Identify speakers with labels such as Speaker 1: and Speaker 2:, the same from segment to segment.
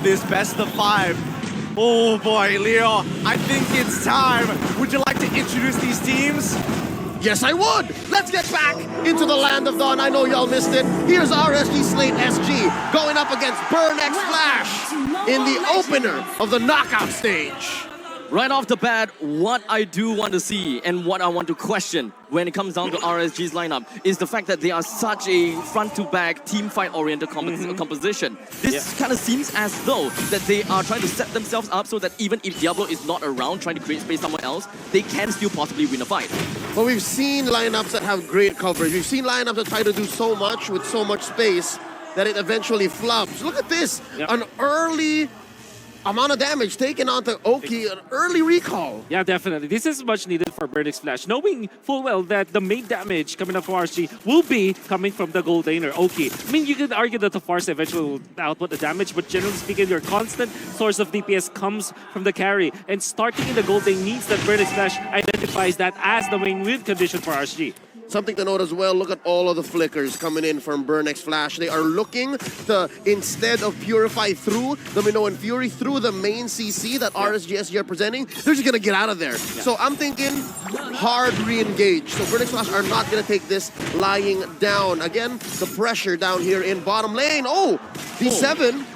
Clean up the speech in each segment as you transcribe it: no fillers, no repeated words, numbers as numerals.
Speaker 1: this best of 5. Oh boy, Leo, I think it's time. Would you like to introduce these teams?
Speaker 2: Yes, I would! Let's get back into the land of dawn. I know y'all missed it. Here's RSG SG going up against Burn X Flash in the opener of the knockout stage.
Speaker 3: Right off the bat, what I do want to see and what I want to question when it comes down to RSG's lineup is the fact that they are such a front-to-back, team fight-oriented composition. This kind of seems as though that they are trying to set themselves up so that even if Diablo is not around trying to create space somewhere else, they can still possibly win a fight.
Speaker 2: But we've seen lineups that have great coverage. We've seen lineups that try to do so much with so much space that it eventually flops. Look at this, an early amount of damage taken onto Oki, an early recall.
Speaker 4: Yeah, definitely. This is much needed for Burn X Flash, knowing full well that the main damage coming up for RSG will be coming from the gold laner, Oki. I mean, you could argue that the Farce eventually will output the damage, but generally speaking, your constant source of DPS comes from the carry. And starting in the gold lane means that Burn X Flash identifies that as the main win condition for RSG.
Speaker 2: Something to note as well, look at all of the flickers coming in from Burn X Flash. They are looking to, instead of purify through the Minoan Fury, through the main CC that RSG SG are presenting, they're just gonna get out of there. So I'm thinking hard re-engage. So Burn X Flash are not gonna take this lying down. Again, the pressure down here in bottom lane. Oh, D7.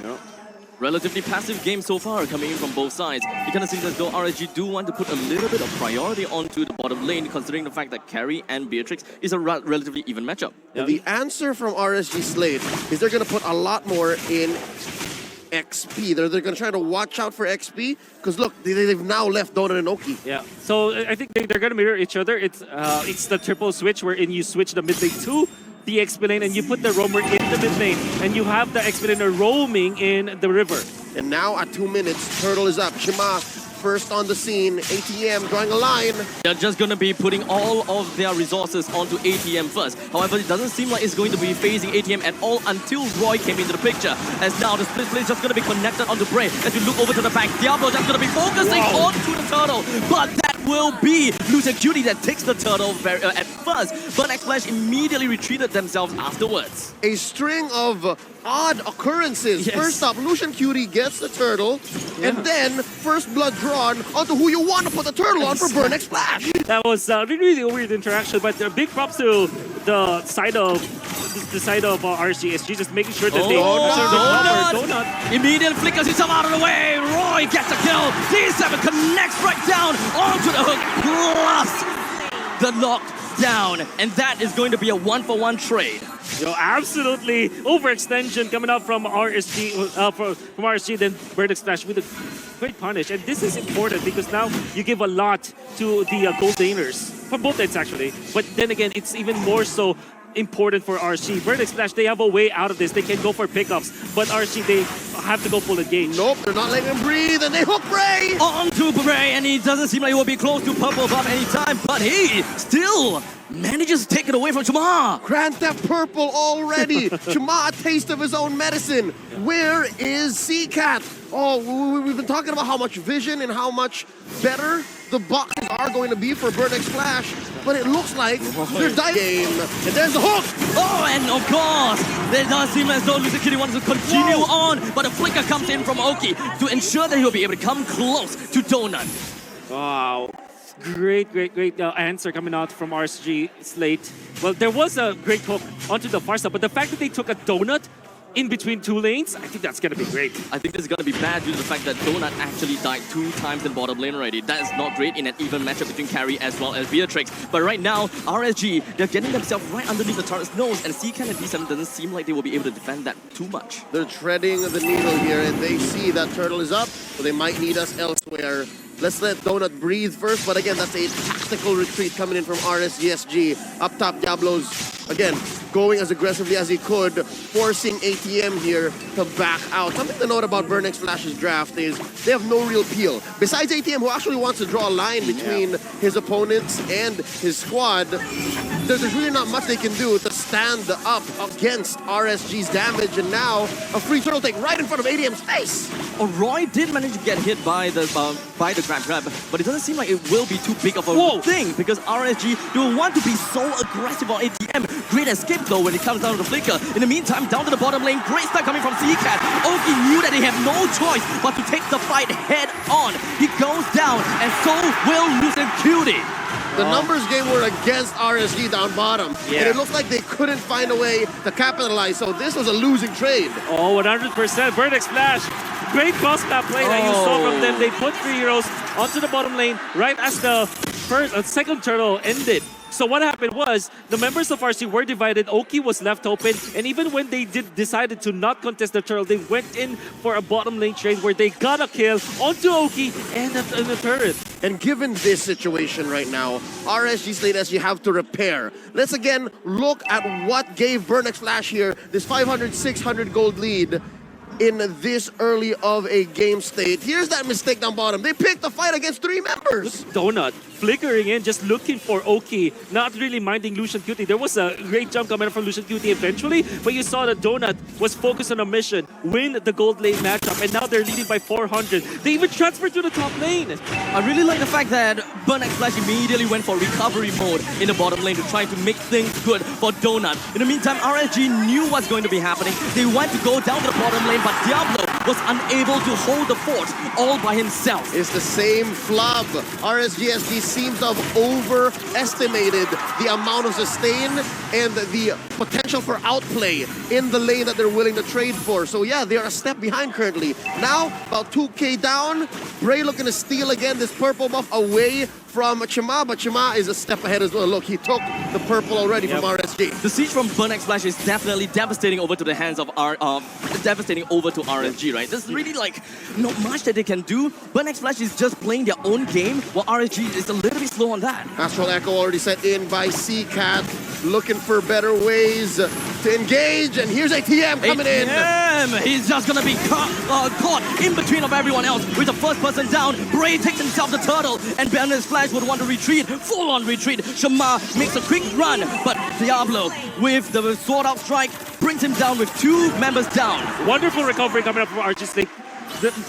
Speaker 3: Relatively passive game so far coming in from both sides. It kind of seems as though RSG do want to put a little bit of priority onto the bottom lane, considering the fact that Carry and Beatrix is a relatively even matchup.
Speaker 2: And the answer from RSG Slate is they're going to put a lot more in XP. They're going to try to watch out for XP, because look, they've now left Donut and Oki.
Speaker 4: Yeah, so I think they're going to mirror each other. It's the triple switch wherein you switch the mid lane to the XP lane and you put the roamer in the mid lane and you have the XP laner roaming in the river.
Speaker 2: And now at 2 minutes, Turtle is up. Shima first on the scene. ATM drawing a line.
Speaker 3: They're just going to be putting all of their resources onto ATM first. However, it doesn't seem like it's going to be phasing ATM at all until Roy came into the picture. As now the split is just going to be connected onto Bray. As we look over to the back, Diablo just going to be focusing onto the turtle. But that will be Lucian Cutie that takes the turtle at first. But X Flash immediately retreated themselves afterwards.
Speaker 2: A string of odd occurrences.
Speaker 4: Yes.
Speaker 2: First up, Lucian Cutie gets the turtle, and then first blood drawn onto who you want to put the turtle on for Burn X Flash.
Speaker 4: That was really a weird interaction, but big props to the side of RSG SG, just making sure that they turn the cover. Donut.
Speaker 3: Immediate flickers himself out of the way. Roy gets a kill. D7 connects right down onto the hook, plus the knockdown, and that is going to be a 1-for-1 trade.
Speaker 4: Yo, absolutely overextension coming up from RSG, from RSG, then Burn X Flash with a great punish. And this is important because now you give a lot to the gold laners, for both ends actually. But then again, it's even more so important for RSG. Burn X Flash, they have a way out of this. They can go for pickups, but RSG, they have to go full engage.
Speaker 2: Nope, they're not letting him breathe, and they hook Bray!
Speaker 3: On to Bray, and he doesn't seem like he will be close to purple buff anytime, but he still manages to take it away from Chuma.
Speaker 2: Grand Theft Purple already. Chuma, a taste of his own medicine. Where is Seacat? Oh, we've been talking about how much vision and how much better the boxes are going to be for Burn X Flash, but it looks like they're dying game. And there's the hook!
Speaker 3: Oh, and of course, it does seem as though Lucian Kitty wants to continue on, but a flicker comes in from Oki to ensure that he'll be able to come close to Donut.
Speaker 4: Wow. Great answer coming out from RSG Slate. Well, there was a great hook onto the far side, but the fact that they took a donut in between two lanes, I think that's going to be great.
Speaker 3: I think this is going to be bad due to the fact that Donut actually died 2 times in bottom lane already. That is not great in an even matchup between Carry as well as Beatrix. But right now, RSG, they're getting themselves right underneath the turret's nose, and CCAN and D7 doesn't seem like they will be able to defend that too much.
Speaker 2: They're treading the needle here, and they see that turtle is up, so they might need us elsewhere. Let's let Donut breathe first, but again, that's a tactical retreat coming in from RSG SG. Up top, Diablo's, again, going as aggressively as he could, forcing ATM here to back out. Something to note about Burn X Flash's draft is they have no real peel. Besides ATM, who actually wants to draw a line between his opponents and his squad, there's really not much they can do to stand up against RSG's damage, and now a free turtle take right in front of ADM's face.
Speaker 3: Oh, Roy did manage to get hit by the grab, but it doesn't seem like it will be too big of a thing because RSG don't want to be so aggressive on ATM. Great escape though when it comes down to the flicker. In the meantime, down to the bottom lane, great start coming from CCAT. Oki knew that they have no choice but to take the fight head on. He goes down, and so will Lucid Cutie.
Speaker 2: The numbers game were against RSG down bottom, and it looked like they couldn't find a way to capitalize, so this was a losing trade.
Speaker 4: Oh, 100%. Vertex Flash. Great cross map play that you saw from them. They put 3 heroes onto the bottom lane right as the second turtle ended. So what happened was, the members of RC were divided, Oki was left open, and even when they decided to not contest the turtle, they went in for a bottom lane trade where they got a kill onto Oki and the turret.
Speaker 2: And given this situation right now, RSG Slate SG have to repair. Let's again look at what gave Burnex Flash here this 500-600 gold lead in this early of a game state. Here's that mistake down bottom. They picked the fight against 3 members.
Speaker 4: Donut flickering in, just looking for Oki, not really minding Lucian Cutie. There was a great jump coming from Lucian Cutie eventually, but you saw that Donut was focused on a mission, win the gold lane matchup, and now they're leading by 400. They even transferred to the top lane.
Speaker 3: I really like the fact that Burnex Flash immediately went for recovery mode in the bottom lane to try to make things good for Donut. In the meantime, RSG knew what's going to be happening. They went to go down to the bottom lane, but Diablo was unable to hold the fort all by himself.
Speaker 2: It's the same flub. RSG SG seems to have overestimated the amount of sustain and the potential for outplay in the lane that they're willing to trade for. So yeah, they are a step behind currently. Now, about 2k down. Bray looking to steal again this purple buff away from Chima, but Chima is a step ahead as well. Look, he took the purple already from RSG.
Speaker 3: The siege from Burnex Flash is definitely devastating over to the hands of RSG, right? There's really like not much that they can do. Burnex Flash is just playing their own game, while RSG is a little bit slow on that.
Speaker 2: Astral Echo already set in by CCAT, looking for better ways to engage, and here's ATM coming in.
Speaker 3: He's just gonna be caught in between of everyone else with the first person down. Bray takes himself the turtle, and Burnex Flash would want to retreat, full-on retreat. Shama makes a quick run, but Diablo, with the sword out strike, brings him down with 2 members down.
Speaker 4: Wonderful recovery coming up from RG Slate.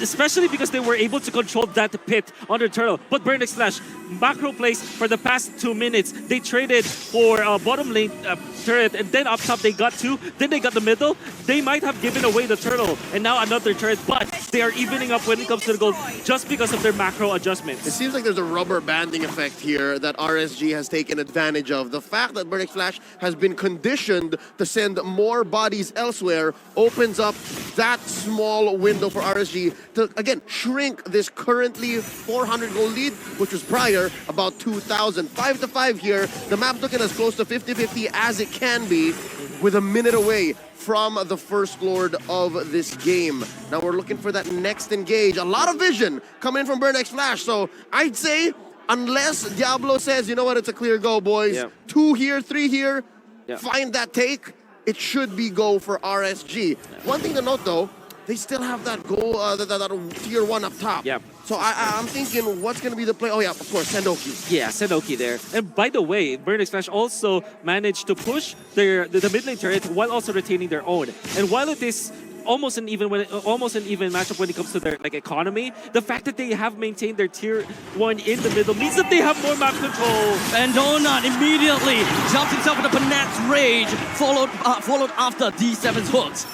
Speaker 4: Especially because they were able to control that pit on the turtle. But Burnex Flash, macro plays for the past 2 minutes. They traded for bottom lane turret, and then up top they got 2. Then they got the middle. They might have given away the turtle, and now another turret. But they are evening up when it comes to the gold just because of their macro adjustments.
Speaker 2: It seems like there's a rubber banding effect here that RSG has taken advantage of. The fact that Burnex Flash has been conditioned to send more bodies elsewhere opens up that small window for RSG to, again, shrink this currently 400 gold lead, which was prior about 2,000. 5-5 here. The map's looking as close to 50-50 as it can be with a minute away from the first lord of this game. Now we're looking for that next engage. A lot of vision coming in from Burnex Flash. So I'd say, unless Diablo says, you know what, it's a clear go, boys. 2 here, 3 here, find that take, it should be go for RSG. One thing to note though, they still have that goal, that tier 1 up top. So I'm thinking, what's going to be the play? Oh yeah, of course, send Oki.
Speaker 4: Yeah, send Oki there. And by the way, Burnex Flash also managed to push the mid lane turret while also retaining their own. And while it is almost an even matchup when it comes to their economy, the fact that they have maintained their tier 1 in the middle means that they have more map control.
Speaker 3: And Donut immediately jumps himself into Banat's rage, followed after D7's hooks.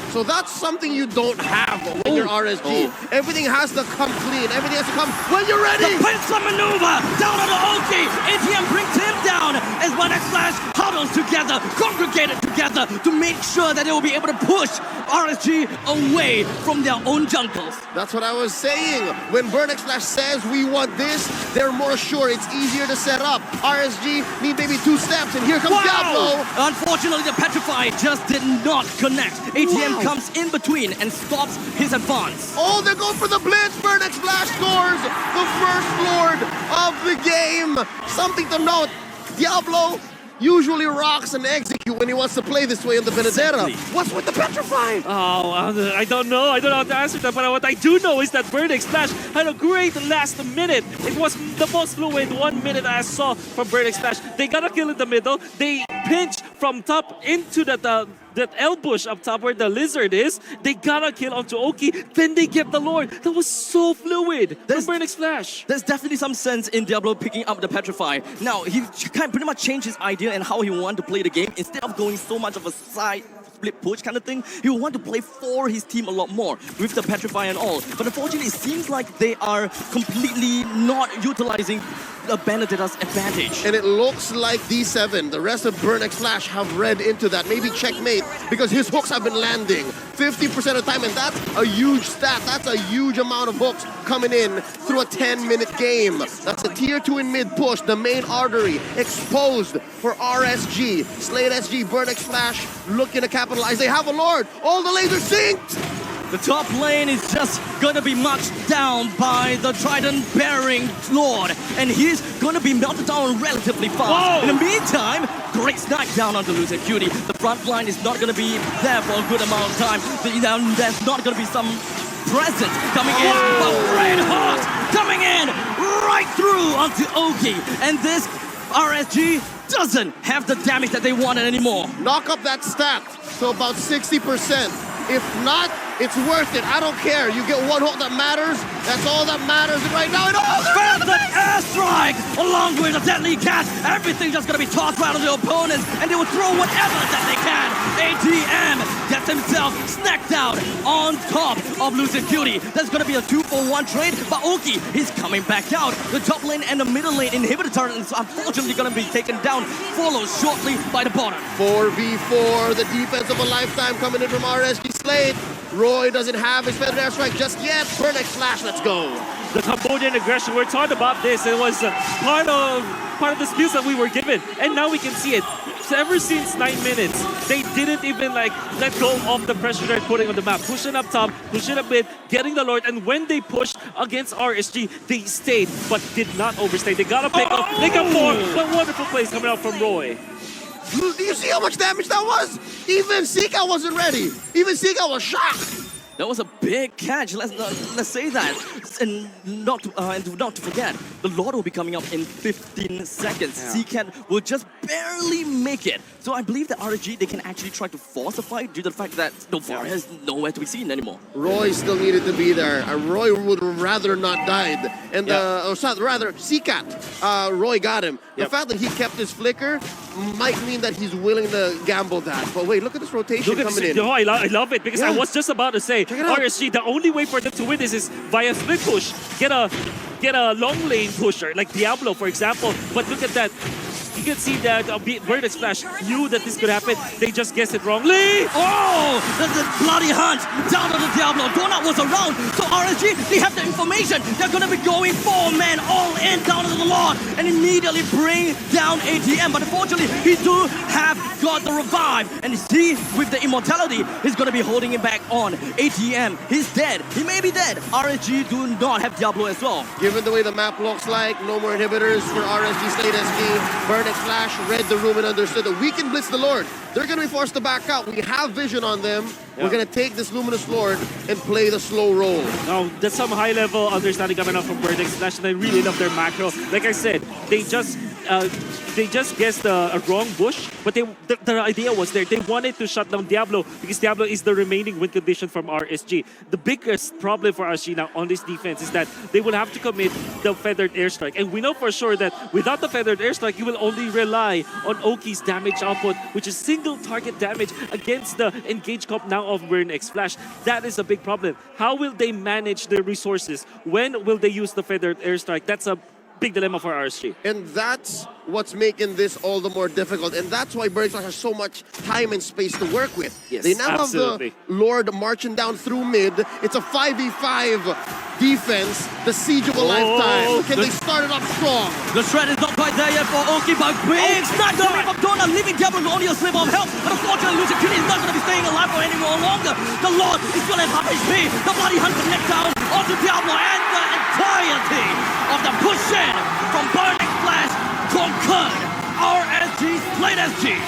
Speaker 2: So that's something you don't have when you're RSG. Everything has to come clean. Everything has to come when you're ready.
Speaker 3: The pincer maneuver down on the Oki. ATM brings him down as Burnex Flash huddles together, congregated together to make sure that they will be able to push RSG away from their own jungles.
Speaker 2: That's what I was saying. When Burnex Flash says we want this, they're more sure. It's easier to set up. RSG need maybe 2 steps, and here comes Diablo.
Speaker 3: Unfortunately, the Petrify just did not connect. ATM comes in between and stops his advance.
Speaker 2: Oh, they're going for the blitz. Burnex Flash scores the first lord of the game. Something to note, Diablo usually rocks and execute when he wants to play this way in the Benedetta. What's with the Petrify?
Speaker 4: Oh, I don't know. I don't know how to answer that, but what I do know is that Burnex Flash had a great last minute. It was the most fluid 1 minute I saw from Burning Splash. They got a kill in the middle. They pinch from top into that ambush up top where the lizard is. They got a kill onto Oki. Then they get the Lord. That was so fluid from Burning Splash.
Speaker 3: There's definitely some sense in Diablo picking up the Petrify. Now, he kind of pretty much changed his idea and how he wanted to play the game. Instead of going so much of a side split push kind of thing, he will want to play for his team a lot more with the Petrify and all. But unfortunately, it seems like they are completely not utilizing Benedetto's advantage.
Speaker 2: And it looks like D7, the rest of Burnex Flash have read into that. Maybe checkmate because his hooks have been landing 50% of the time, and that's a huge stat. That's a huge amount of hooks coming in through a 10-minute game. That's a tier 2 in mid push, the main artery exposed for RSG. Slate SG, Burnex Flash looking to capitalize. They have a Lord. All the lasers synced.
Speaker 3: The top lane is just gonna be marched down by the Trident-bearing Lord, and he's gonna be melted down relatively fast.
Speaker 4: Whoa.
Speaker 3: In the meantime, great snipe down onto Lucid Cutie. The front line is not gonna be there for a good amount of time. There's not gonna be some presence coming in, but red hot coming in right through onto Oki, and this RSG doesn't have the damage that they wanted anymore.
Speaker 2: Knock up that stat to about 60%. If not, it's worth it. I don't care. You get one hook that matters. That's all that matters right now.
Speaker 3: Phantom airstrike along with a deadly cat. Everything's just gonna be tossed out of the opponents, and they will throw whatever that they can. ATM gets himself snacked out on top of Lucid Cutie. There's gonna be a 2-for-1 trade, but Oki, he's coming back out. The top lane and the middle lane inhibitor turret is unfortunately gonna be taken down, followed shortly by the bottom.
Speaker 2: 4v4, the defense of a lifetime coming in from RSG Slate. Roy doesn't have his feathered airstrike just yet. Burnex Flash, let's go.
Speaker 4: The Cambodian aggression, we're talking about this. It was part of the skills that we were given, and now we can see it. Ever since 9 minutes, they didn't even let go of the pressure they're putting on the map. Pushing up top, pushing a bit, getting the Lord, and when they pushed against RSG, they stayed, but did not overstay. They got a pick up, they got more. What wonderful plays coming out from Roy.
Speaker 2: Do you see how much damage that was? Even Sika wasn't ready. Even Sika was shocked.
Speaker 3: That was a big catch. Let's say that, and not to forget, the Lord will be coming up in 15 seconds.
Speaker 4: Yeah.
Speaker 3: CCAT will just barely make it. So I believe that RSG, they can actually try to force a fight due to the fact that Novara is nowhere to be seen anymore.
Speaker 2: Roy still needed to be there. Roy would rather not died. And rather, CCAT, Roy got him. The fact that he kept his flicker might mean that he's willing to gamble that. But wait, look at this rotation coming in.
Speaker 4: No, I love it because I was just about to say, RSG, the only way for them to win this is via split push. Get a long lane pusher like Diablo, for example. But look at that. You can see that Burnex Flash knew that this could happen. They just guessed it wrongly.
Speaker 3: Oh, the bloody hunt down on the Diablo. Donut was around, so RSG, they have the information. They're gonna be going 4-man all in down to the Lord and immediately bring down ATM. But unfortunately, he do have got the revive, and he, with the immortality, is gonna be holding him back on. ATM, he's dead. He may be dead. RSG do not have Diablo as well.
Speaker 2: Given the way the map looks like, no more inhibitors for RSG Slate SG. Burnex Flash read the room and understood that we can blitz the Lord. They're going to be forced to back out. We have vision on them. Yeah. We're going to take this Luminous Lord and play the slow roll.
Speaker 4: Oh, that's some high-level understanding coming up from Burnex Flash, and I really love their macro. Like I said, they just guessed a wrong bush, but the idea was there. They wanted to shut down Diablo because Diablo is the remaining win condition from RSG. The biggest problem for RSG now on this defense is that they will have to commit the feathered airstrike, and we know for sure that without the feathered airstrike, you will only rely on Oki's damage output, which is single target damage against the engage comp now of Burnex Flash. That is a big problem. How will they manage their resources? When will they use the feathered airstrike? That's a big dilemma for RSG.
Speaker 2: And that's what's making this all the more difficult. And that's why Burnex Flash has so much time and space to work with.
Speaker 4: Yes,
Speaker 2: they now
Speaker 4: absolutely.
Speaker 2: have the Lord marching down through mid. It's a 5v5 defense, the siege of a lifetime. Can they start it off strong?
Speaker 3: The shred is not quite there yet for Oki, but big smack coming from Donut, leaving Diablo with only a slip of health. But unfortunately, Lucid Cutie is not going to be staying alive for any more longer. The Lord is still at half HP. The bloody hunt connect down onto Diablo, and the entirety of the push-in from Burnex Flash conquered RSG Slate SG.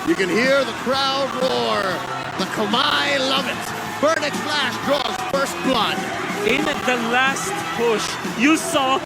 Speaker 2: You can hear the crowd roar. The Kamai love it. Burnex Flash draws first blood.
Speaker 4: in the last push, you saw